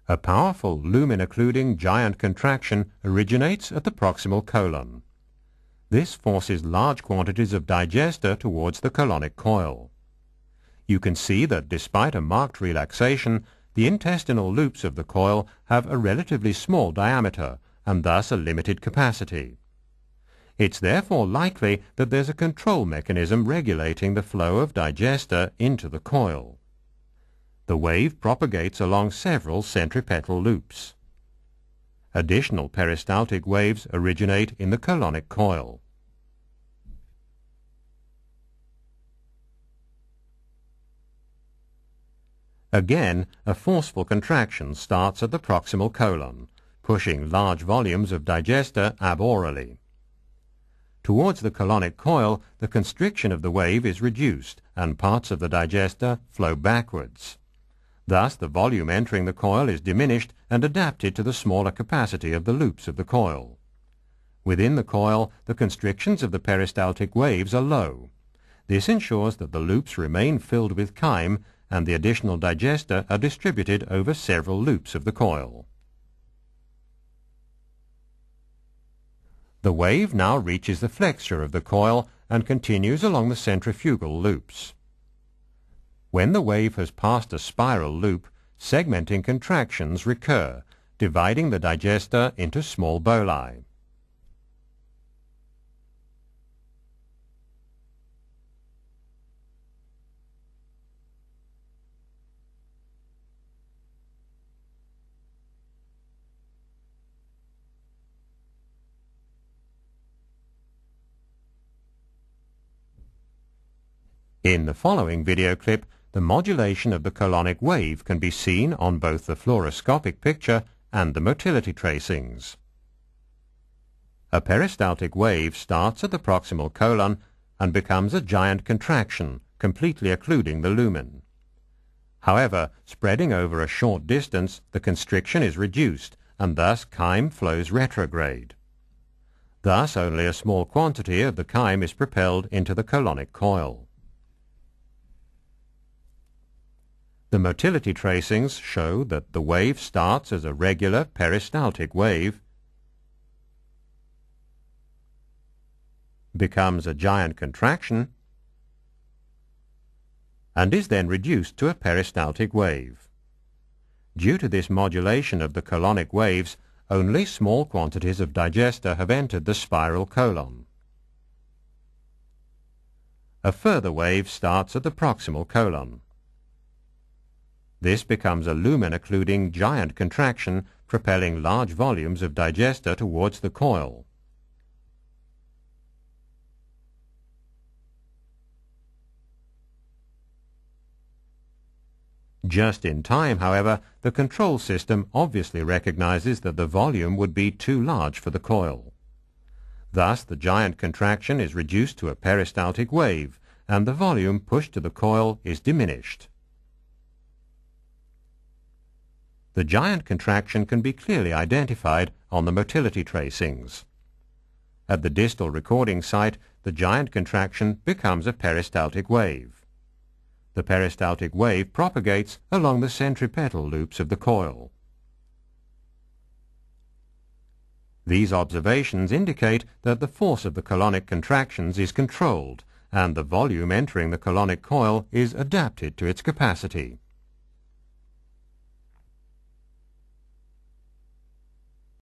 A powerful lumen-occluding giant contraction originates at the proximal colon. This forces large quantities of digester towards the colonic coil. You can see that despite a marked relaxation, the intestinal loops of the coil have a relatively small diameter and thus a limited capacity. It's therefore likely that there's a control mechanism regulating the flow of digester into the coil. The wave propagates along several centripetal loops. Additional peristaltic waves originate in the colonic coil. Again, a forceful contraction starts at the proximal colon, pushing large volumes of digester aborally. Towards the colonic coil, the constriction of the wave is reduced and parts of the digester flow backwards. Thus, the volume entering the coil is diminished and adapted to the smaller capacity of the loops of the coil. Within the coil, the constrictions of the peristaltic waves are low. This ensures that the loops remain filled with chyme and the additional digester are distributed over several loops of the coil. The wave now reaches the flexure of the coil and continues along the centrifugal loops. When the wave has passed a spiral loop, segmenting contractions recur, dividing the digester into small boli. In the following video clip, the modulation of the colonic wave can be seen on both the fluoroscopic picture and the motility tracings. A peristaltic wave starts at the proximal colon and becomes a giant contraction, completely occluding the lumen. However, spreading over a short distance, the constriction is reduced, and thus chyme flows retrograde. Thus, only a small quantity of the chyme is propelled into the colonic coil. The motility tracings show that the wave starts as a regular peristaltic wave, becomes a giant contraction, and is then reduced to a peristaltic wave. Due to this modulation of the colonic waves, only small quantities of digester have entered the spiral colon. A further wave starts at the proximal colon. This becomes a lumen-occluding giant contraction, propelling large volumes of digester towards the coil. Just in time, however, the control system obviously recognizes that the volume would be too large for the coil. Thus, the giant contraction is reduced to a peristaltic wave, and the volume pushed to the coil is diminished. The giant contraction can be clearly identified on the motility tracings. At the distal recording site, the giant contraction becomes a peristaltic wave. The peristaltic wave propagates along the centripetal loops of the coil. These observations indicate that the force of the colonic contractions is controlled, and the volume entering the colonic coil is adapted to its capacity.